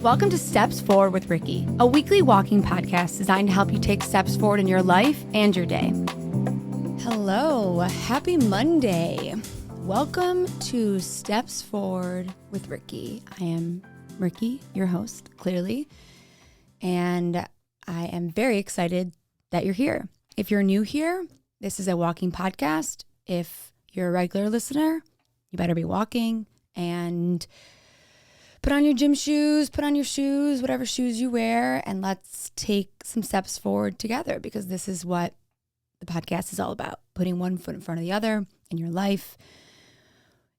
Welcome to Steps Forward with Ricky, a weekly walking podcast designed to help you take steps forward in your life and your day. Hello, happy Monday. Welcome to Steps Forward with Ricky. I am Ricky, your host, clearly, and I am very excited that you're here. If you're new here, this is a walking podcast. If you're a regular listener, you better be walking and put on your gym shoes, put on your shoes, whatever shoes you wear, and let's take some steps forward together, because this is what the podcast is all about. Putting one foot in front of the other in your life,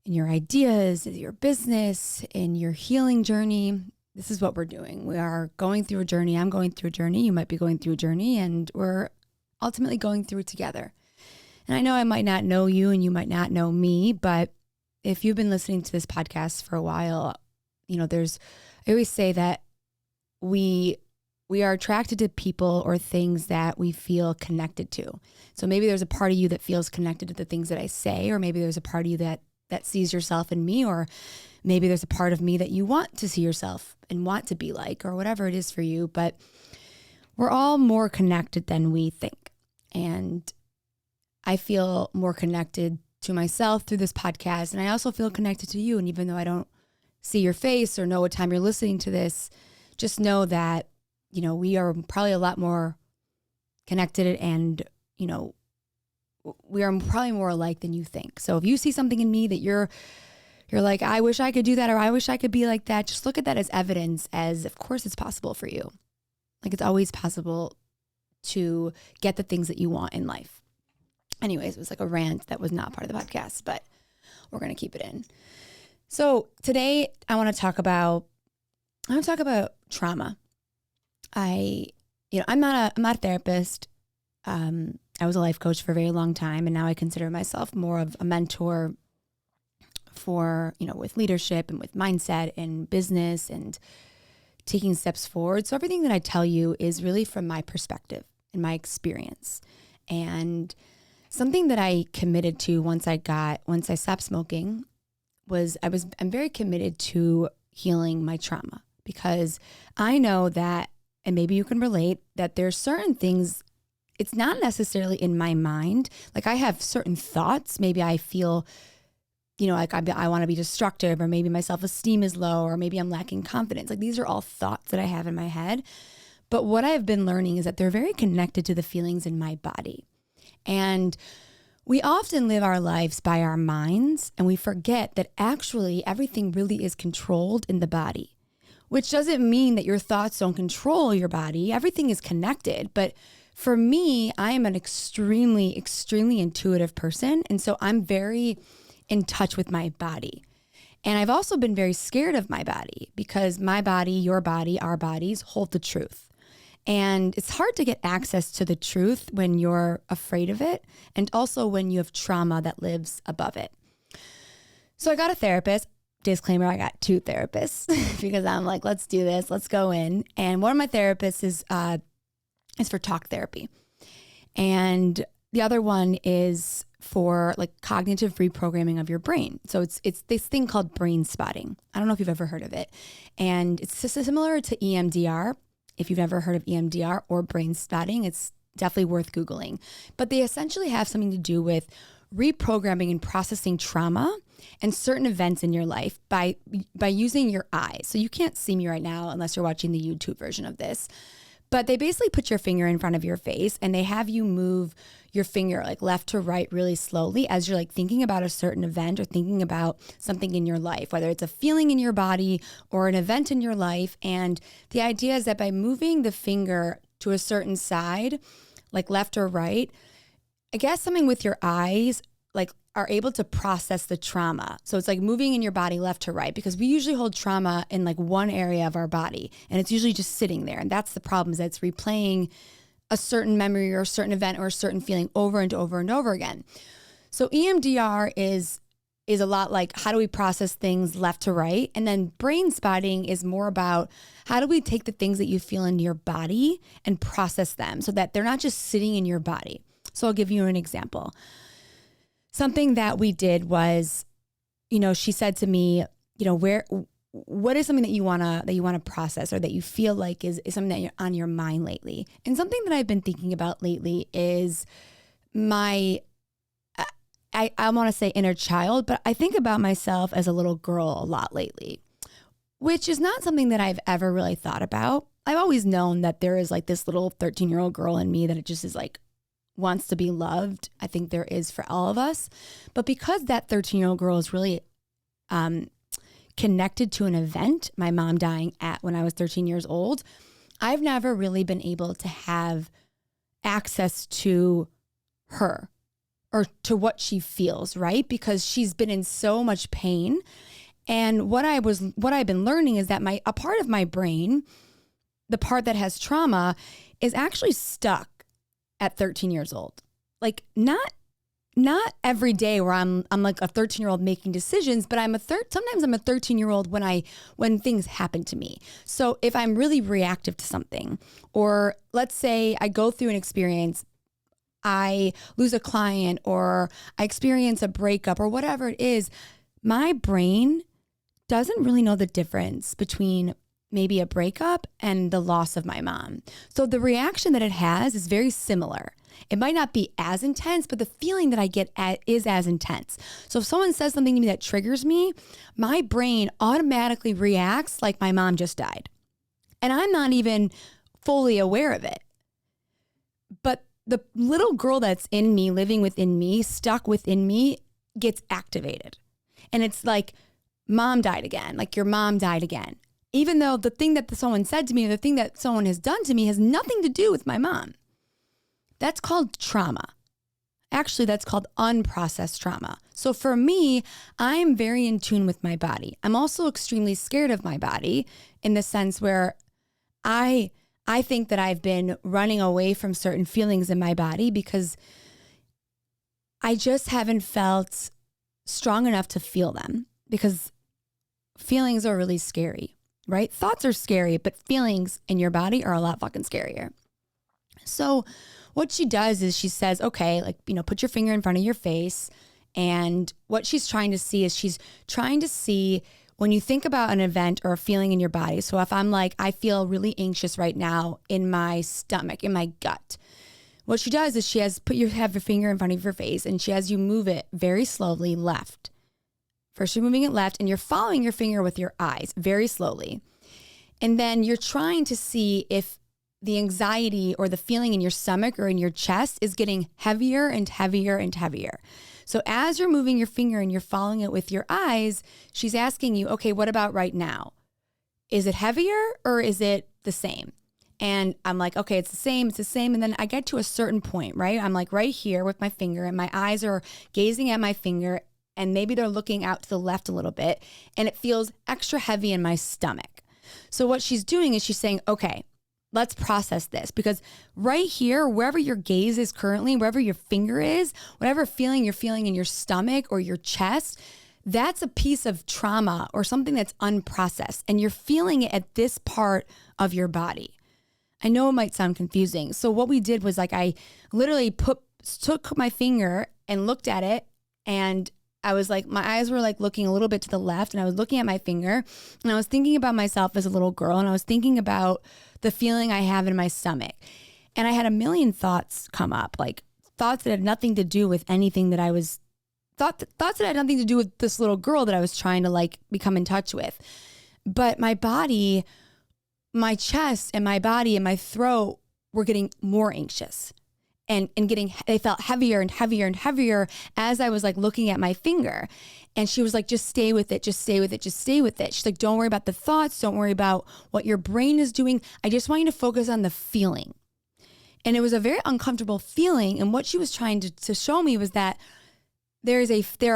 in your ideas, in your business, in your healing journey. This is what we're doing. We are going through a journey. I'm going through a journey. You might be going through a journey, and we're ultimately going through it together. And I know I might not know you and you might not know me, but if you've been listening to this podcast for a while, you know, I always say that we are attracted to people or things that we feel connected to. So maybe there's a part of you that feels connected to the things that I say, or maybe there's a part of you that sees yourself in me, or maybe there's a part of me that you want to see yourself and want to be like, or whatever it is for you. But we're all more connected than we think. And I feel more connected to myself through this podcast. And I also feel connected to you. And even though I don't see your face or know what time you're listening to this, just know that, you know, we are probably a lot more connected, and, you know, we are probably more alike than you think. So if you see something in me that you're like, I wish I could do that, or I wish I could be like that, just look at that as evidence, as of course it's possible for you. Like, it's always possible to get the things that you want in life. Anyways, it was like a rant that was not part of the podcast, but we're going to keep it in. So today I want to talk about trauma. I'm not a therapist. I was a life coach for a very long time, and now I consider myself more of a mentor for, you know, with leadership and with mindset and business and taking steps forward. So everything that I tell you is really from my perspective and my experience. And something that I committed to once I stopped smoking was I'm very committed to healing my trauma, because I know that, and maybe you can relate, that there's certain things, it's not necessarily in my mind. Like, I have certain thoughts. Maybe I feel, you know, like I want to be destructive, or maybe my self-esteem is low, or maybe I'm lacking confidence. Like, these are all thoughts that I have in my head. But what I've been learning is that they're very connected to the feelings in my body. And we often live our lives by our minds, and we forget that actually everything really is controlled in the body, which doesn't mean that your thoughts don't control your body. Everything is connected. But for me, I am an extremely, extremely intuitive person. And so I'm very in touch with my body. And I've also been very scared of my body, because my body, your body, our bodies hold the truth. And it's hard to get access to the truth when you're afraid of it, and also when you have trauma that lives above it. So I got a therapist. Disclaimer, I got two therapists because I'm like, let's do this. Let's go in. And one of my therapists is for talk therapy. And the other one is for like cognitive reprogramming of your brain. So it's this thing called brain spotting. I don't know if you've ever heard of it. And it's similar to EMDR. If you've ever heard of EMDR or brain spotting, it's definitely worth Googling. But they essentially have something to do with reprogramming and processing trauma and certain events in your life by using your eyes. So you can't see me right now unless you're watching the YouTube version of this. But they basically put your finger in front of your face, and they have you move your finger like left to right really slowly as you're like thinking about a certain event or thinking about something in your life, whether it's a feeling in your body or an event in your life. And the idea is that by moving the finger to a certain side, like left or right, I guess something with your eyes, like, are able to process the trauma. So it's like moving in your body left to right, because we usually hold trauma in like one area of our body, and it's usually just sitting there. And that's the problem, is that it's replaying a certain memory or a certain event or a certain feeling over and over and over again. So EMDR is a lot like, how do we process things left to right? And then brain spotting is more about, how do we take the things that you feel in your body and process them so that they're not just sitting in your body. So I'll give you an example. Something that we did was, you know, she said to me, you know, what is something that you wanna process, or that you feel like is something that you're on your mind lately? And something that I've been thinking about lately is my, I want to say inner child, but I think about myself as a little girl a lot lately, which is not something that I've ever really thought about. I've always known that there is like this little 13-year-old girl in me that it just is like wants to be loved. I think there is for all of us. But because that 13-year-old girl is really connected to an event, my mom dying when I was 13 years old, I've never really been able to have access to her or to what she feels, right? Because she's been in so much pain. And what I've been learning is that a part of my brain, the part that has trauma, is actually stuck at 13 years old. Like not every day where I'm like a 13-year-old making decisions, but sometimes I'm a 13-year-old when things happen to me. So if I'm really reactive to something, or let's say I go through an experience, I lose a client, or I experience a breakup, or whatever it is, my brain doesn't really know the difference between maybe a breakup and the loss of my mom. So the reaction that it has is very similar. It might not be as intense, but the feeling that I get is as intense. So if someone says something to me that triggers me, my brain automatically reacts like my mom just died. And I'm not even fully aware of it. But the little girl that's in me, living within me, stuck within me, gets activated. And it's like, mom died again, like your mom died again. Even though the thing that someone said to me, or the thing that someone has done to me has nothing to do with my mom. That's called trauma. Actually, that's called unprocessed trauma. So for me, I'm very in tune with my body. I'm also extremely scared of my body in the sense where I think that I've been running away from certain feelings in my body because I just haven't felt strong enough to feel them, because feelings are really scary, right? Thoughts are scary, but feelings in your body are a lot fucking scarier. So what she does is she says, okay, like, put your finger in front of your face. And what she's trying to see is she's trying to see when you think about an event or a feeling in your body. So if I'm like, I feel really anxious right now in my stomach, in my gut. What she does is have your finger in front of your face, and she has you move it very slowly left. First, you're moving it left, and you're following your finger with your eyes very slowly. And then you're trying to see if the anxiety or the feeling in your stomach or in your chest is getting heavier and heavier and heavier. So as you're moving your finger and you're following it with your eyes, she's asking you, okay, what about right now? Is it heavier or is it the same? And I'm like, okay, it's the same. And then I get to a certain point, right? I'm like right here with my finger, and my eyes are gazing at my finger, and maybe they're looking out to the left a little bit, and it feels extra heavy in my stomach. So what she's doing is she's saying, okay, let's process this, because right here, wherever your gaze is currently, wherever your finger is, whatever feeling you're feeling in your stomach or your chest, that's a piece of trauma or something that's unprocessed, and you're feeling it at this part of your body. I know it might sound confusing. So what we did was like, I literally took my finger and looked at it, and I was like, my eyes were like looking a little bit to the left, and I was looking at my finger, and I was thinking about myself as a little girl, and I was thinking about the feeling I have in my stomach. And I had a million thoughts come up, like thoughts that had nothing to do with anything that I was, thoughts that had nothing to do with this little girl that I was trying to like become in touch with. But my body, my chest and my body and my throat were getting more anxious. And they felt heavier and heavier and heavier as I was like looking at my finger. And she was like, just stay with it, just stay with it, just stay with it. She's like, don't worry about the thoughts. Don't worry about what your brain is doing. I just want you to focus on the feeling. And it was a very uncomfortable feeling. And what she was trying to show me was that there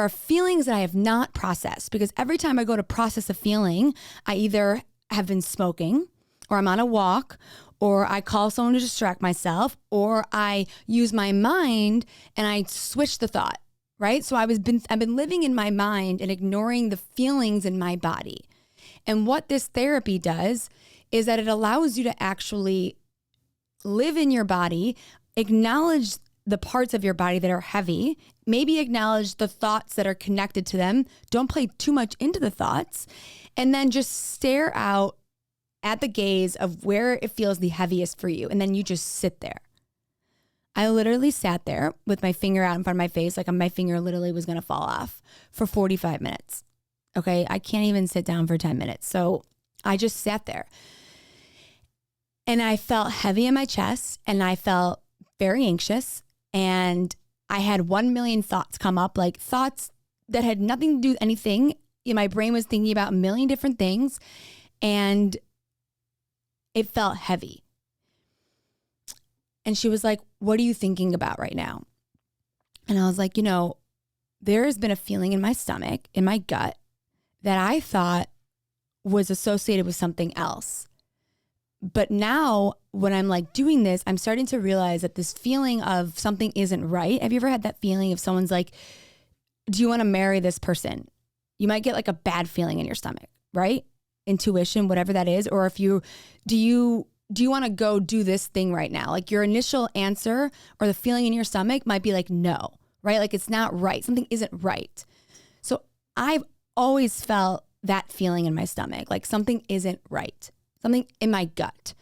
are feelings that I have not processed, because every time I go to process a feeling, I either have been smoking, or I'm on a walk, or I call someone to distract myself, or I use my mind and I switch the thought, right? So I've been living in my mind and ignoring the feelings in my body. And what this therapy does is that it allows you to actually live in your body, acknowledge the parts of your body that are heavy, maybe acknowledge the thoughts that are connected to them. Don't play too much into the thoughts. And then just stare out at the gaze of where it feels the heaviest for you. And then you just sit there. I literally sat there with my finger out in front of my face, like my finger literally was going to fall off for 45 minutes. Okay. I can't even sit down for 10 minutes. So I just sat there and I felt heavy in my chest and I felt very anxious. And I had 1 million thoughts come up, like thoughts that had nothing to do with anything. My brain was thinking about a million different things and it felt heavy. And she was like, what are you thinking about right now? And I was like, there has been a feeling in my stomach, in my gut, that I thought was associated with something else. But now when I'm like doing this, I'm starting to realize that this feeling of something isn't right. Have you ever had that feeling if someone's like, do you want to marry this person? You might get like a bad feeling in your stomach, right? Intuition, whatever that is. Or if do you want to go do this thing right now? Like your initial answer or the feeling in your stomach might be like, no, right? Like it's not right. Something isn't right. So I've always felt that feeling in my stomach, like something isn't right, something in my gut.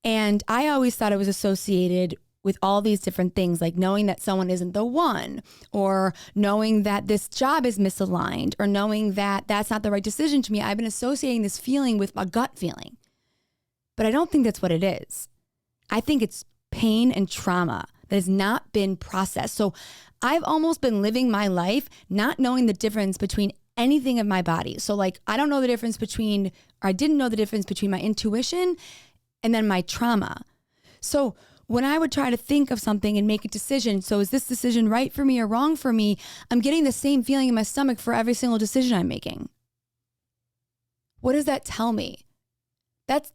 And I always thought it was associated with all these different things, like knowing that someone isn't the one, or knowing that this job is misaligned, or knowing that that's not the right decision to me. I've been associating this feeling with a gut feeling. But I don't think that's what it is. I think it's pain and trauma that has not been processed. So I've almost been living my life not knowing the difference between anything of my body. So like, I didn't know the difference between my intuition and then my trauma. So when I would try to think of something and make a decision, so is this decision right for me or wrong for me? I'm getting the same feeling in my stomach for every single decision I'm making. What does that tell me? That's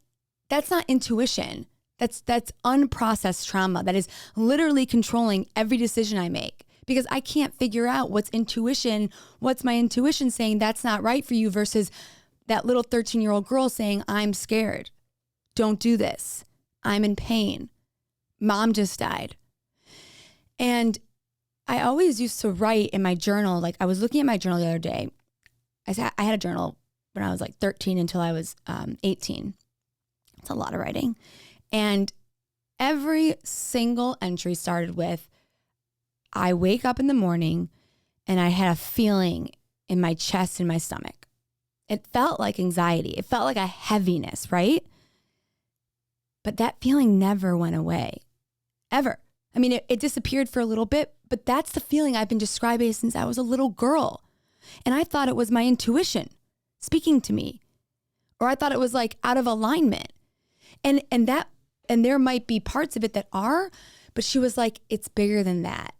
not intuition. That's unprocessed trauma that is literally controlling every decision I make, because I can't figure out what's my intuition saying that's not right for you versus that little 13-year-old girl saying, I'm scared. Don't do this. I'm in pain. Mom just died. And I always used to write in my journal. Like I was looking at my journal the other day. I had a journal when I was like 13 until I was 18. It's a lot of writing. And every single entry started with, I wake up in the morning and I had a feeling in my chest and my stomach. It felt like anxiety. It felt like a heaviness, right? But that feeling never went away, ever. I mean, it disappeared for a little bit, but that's the feeling I've been describing since I was a little girl. And I thought it was my intuition speaking to me, or I thought it was like out of alignment. And there might be parts of it that are, but she was like, it's bigger than that.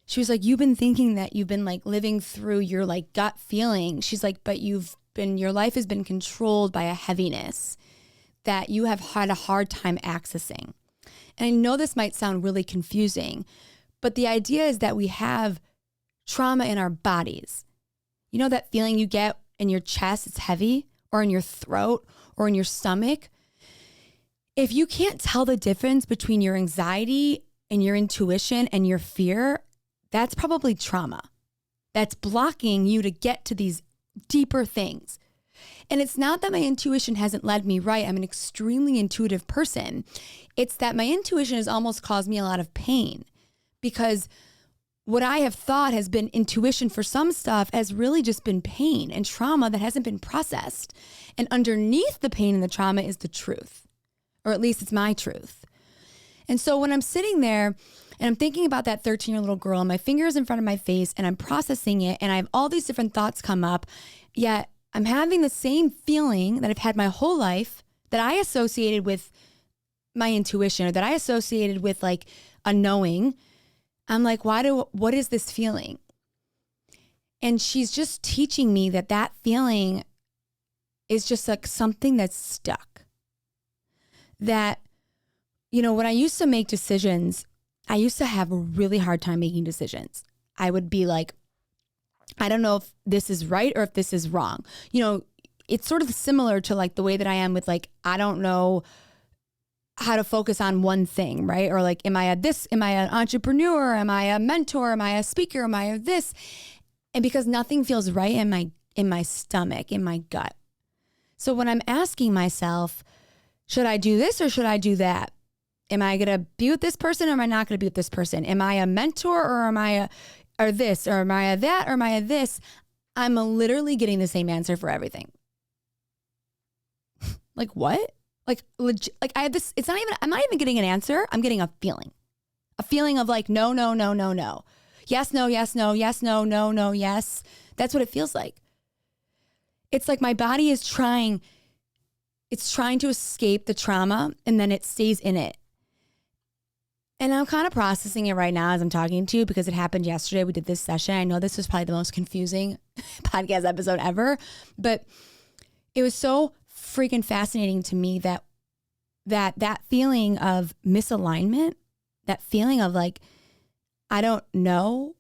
She was like, you've been thinking that you've been like living through your like gut feeling. She's like, but your life has been controlled by a heaviness that you have had a hard time accessing. And I know this might sound really confusing, but the idea is that we have trauma in our bodies. You know that feeling you get in your chest, it's heavy, or in your throat, or in your stomach? If you can't tell the difference between your anxiety and your intuition and your fear, that's probably trauma. That's blocking you to get to these deeper things. And it's not that my intuition hasn't led me right. I'm an extremely intuitive person. It's that my intuition has almost caused me a lot of pain, because what I have thought has been intuition for some stuff has really just been pain and trauma that hasn't been processed. And underneath the pain and the trauma is the truth, or at least it's my truth. And so when I'm sitting there and I'm thinking about that 13-year-old little girl and my finger is in front of my face and I'm processing it and I have all these different thoughts come up, yet I'm having the same feeling that I've had my whole life that I associated with my intuition, or that I associated with like a knowing. I'm like, what is this feeling? And she's just teaching me that feeling is just like something that's stuck. That, when I used to make decisions, I used to have a really hard time making decisions. I would be like, I don't know if this is right or if this is wrong. It's sort of similar to like the way that I am with like, I don't know how to focus on one thing, right? Or like, am I an entrepreneur? Am I a mentor? Am I a speaker? Am I this? And because nothing feels right in my in my stomach, in my gut. So when I'm asking myself, should I do this or should I do that? Am I going to be with this person or am I not going to be with this person? Am I a mentor or am I or this, or am I a that, or am I a this? I'm literally getting the same answer for everything. Like what? Like legit, like I have this, I'm not even getting an answer. I'm getting a feeling of like, no, no, no, no, no. Yes, no, yes, no, yes, no, no, no, yes. That's what it feels like. It's like my body is trying to escape the trauma and then it stays in it. And I'm kind of processing it right now as I'm talking to you because it happened yesterday. We did this session. I know this was probably the most confusing podcast episode ever, but it was so freaking fascinating to me that feeling of misalignment, that feeling of like, I don't know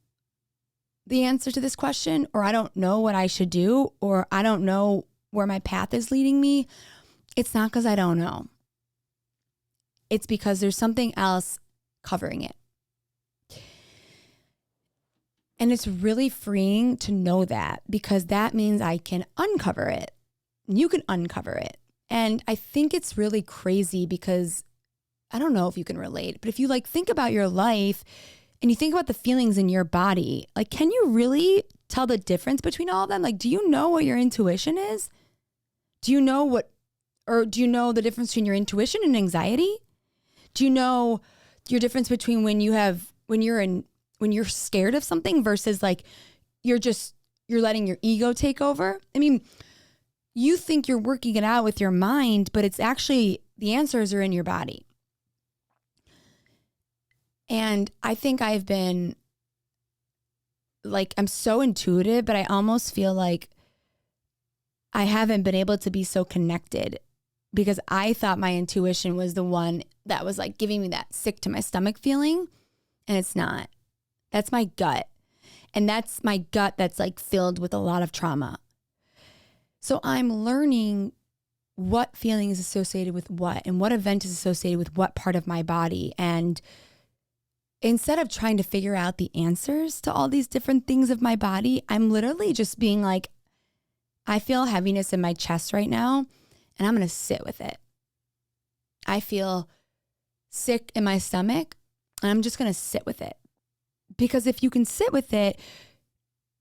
the answer to this question, or I don't know what I should do, or I don't know where my path is leading me. It's not because I don't know. It's because there's something else covering it. And it's really freeing to know that, because that means I can uncover it. You can uncover it. And I think it's really crazy because I don't know if you can relate, but if you like think about your life and you think about the feelings in your body, like, can you really tell the difference between all of them? Like, do you know what your intuition is? Do you know do you know the difference between your intuition and anxiety? Do you know your difference between when you're scared of something versus like you're letting your ego take over? I mean, you think you're working it out with your mind, but it's actually the answers are in your body. And I think I've been like, I'm so intuitive, but I almost feel like I haven't been able to be so connected because I thought my intuition was the one that was like giving me that sick to my stomach feeling. And it's not. That's my gut. And that's my gut that's like filled with a lot of trauma. So I'm learning what feeling is associated with what and what event is associated with what part of my body. And instead of trying to figure out the answers to all these different things of my body, I'm literally just being like, I feel heaviness in my chest right now, and I'm going to sit with it. I feel sick in my stomach, and I'm just going to sit with it. Because if you can sit with it,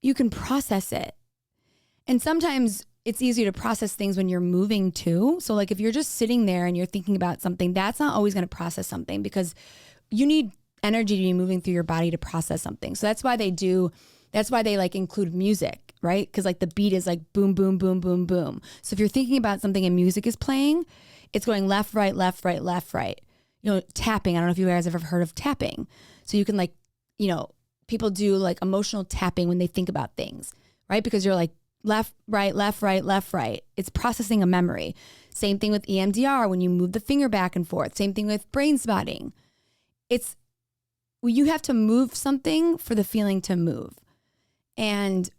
you can process it. And sometimes it's easier to process things when you're moving too. So like if you're just sitting there and you're thinking about something, that's not always going to process something because you need energy to be moving through your body to process something. So that's why they like include music, right? Because like the beat is like boom, boom, boom, boom, boom. So if you're thinking about something and music is playing, it's going left, right, left, right, left, right. You know, tapping. I don't know if you guys have ever heard of tapping. So you can like, you know, people do like emotional tapping when they think about things, right? Because you're like left, right, left, right, left, right. It's processing a memory. Same thing with EMDR when you move the finger back and forth. Same thing with brain spotting. You have to move something for the feeling to move. And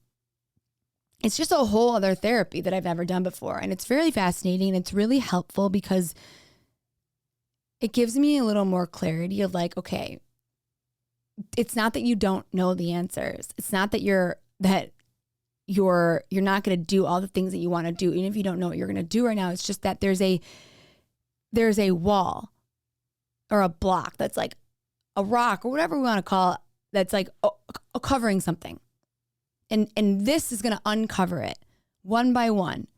it's just a whole other therapy that I've never done before. And it's very fascinating. It's really helpful because it gives me a little more clarity of like, okay, it's not that you don't know the answers. It's not that you're not going to do all the things that you want to do, even if you don't know what you're going to do right now. It's just that there's a wall or a block that's like a rock or whatever we want to call it, that's like covering something. And this is going to uncover it one by one.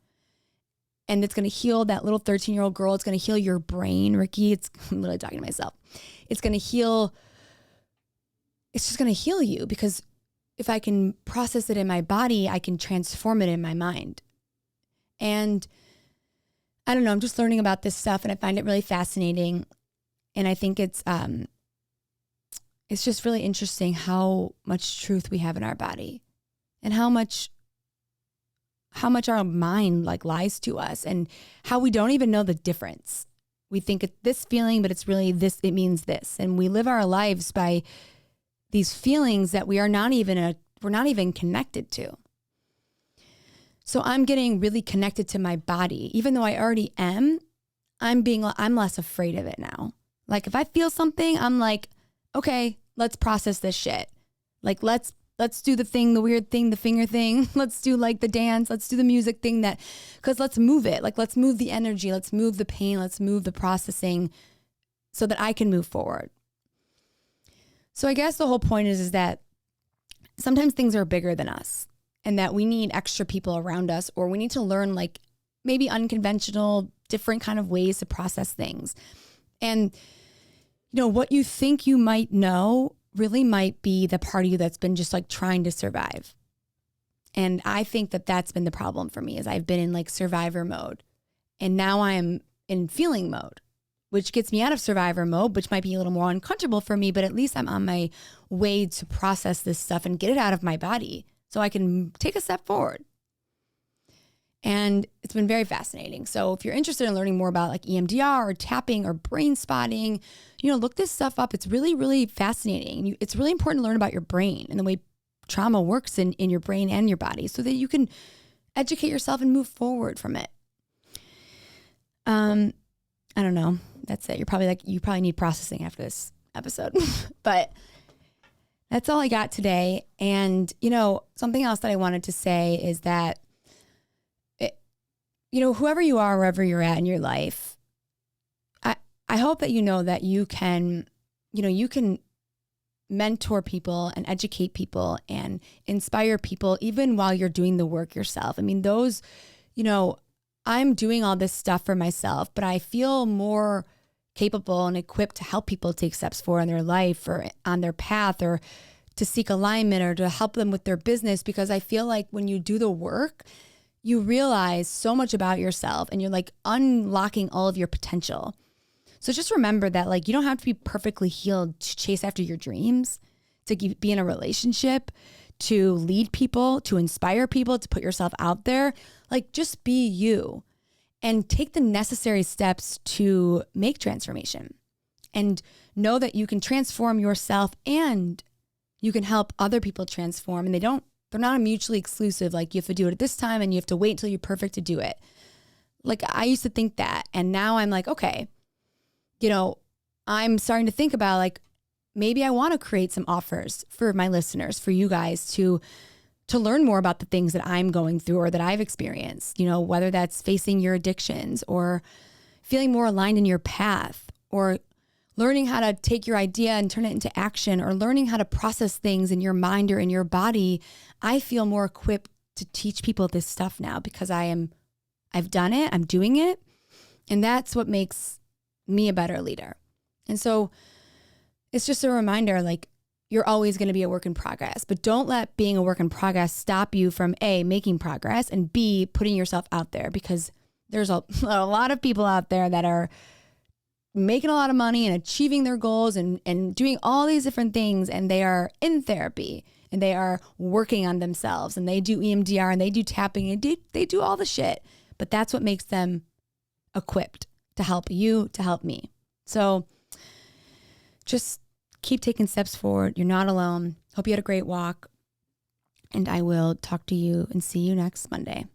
And it's going to heal that little 13-year-old girl. It's going to heal your brain, Ricky. I'm literally talking to myself. It's just going to heal you because if I can process it in my body, I can transform it in my mind. And I don't know, I'm just learning about this stuff and I find it really fascinating. And I think it's just really interesting how much truth we have in our body and how much our mind like lies to us and how we don't even know the difference. We think it's this feeling, but it's really this, it means this. And we live our lives by these feelings that we're not even connected to. So I'm getting really connected to my body, even though I already am. I'm less afraid of it now. Like if I feel something, I'm like, okay, let's process this shit. Like let's let's do the thing, the weird thing, the finger thing. Let's do like the dance. Let's do the music thing because let's move it. Like, let's move the energy. Let's move the pain. Let's move the processing so that I can move forward. So I guess the whole point is that sometimes things are bigger than us and that we need extra people around us, or we need to learn like maybe unconventional, different kind of ways to process things. And, what you think you might know really might be the part of you that's been just like trying to survive. And I think that that's been the problem for me, is I've been in like survivor mode, and now I am in feeling mode, which gets me out of survivor mode, which might be a little more uncomfortable for me, but at least I'm on my way to process this stuff and get it out of my body so I can take a step forward. And it's been very fascinating. So if you're interested in learning more about like EMDR or tapping or brain spotting, look this stuff up. It's really, really fascinating. It's really important to learn about your brain and the way trauma works in your brain and your body so that you can educate yourself and move forward from it. I don't know. That's it. You probably need processing after this episode, but that's all I got today. And, something else that I wanted to say is that, whoever you are, wherever you're at in your life, I hope that that you can, you can mentor people and educate people and inspire people even while you're doing the work yourself. I mean, those, I'm doing all this stuff for myself, but I feel more capable and equipped to help people take steps forward in their life or on their path, or to seek alignment, or to help them with their business, because I feel like when you do the work, you realize so much about yourself and you're like unlocking all of your potential. So just remember that like you don't have to be perfectly healed to chase after your dreams, to be in a relationship, to lead people, to inspire people, to put yourself out there. Like, just be you and take the necessary steps to make transformation, and know that you can transform yourself and you can help other people transform. And they're not mutually exclusive. Like, you have to do it at this time and you have to wait until you're perfect to do it. Like, I used to think that. And now I'm like, okay, I'm starting to think about like, maybe I want to create some offers for my listeners, for you guys to learn more about the things that I'm going through or that I've experienced, whether that's facing your addictions or feeling more aligned in your path, or learning how to take your idea and turn it into action, or learning how to process things in your mind or in your body. I feel more equipped to teach people this stuff now because I've done it, I'm doing it. And that's what makes me a better leader. And so it's just a reminder, like, you're always going to be a work in progress, but don't let being a work in progress stop you from A, making progress, and B, putting yourself out there, because there's a lot of people out there that are making a lot of money and achieving their goals and doing all these different things. And they are in therapy and they are working on themselves, and they do EMDR and they do tapping and they do all the shit, but that's what makes them equipped to help you, to help me. So just keep taking steps forward. You're not alone. Hope you had a great walk. And I will talk to you and see you next Monday.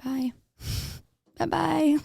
Bye. Bye-bye.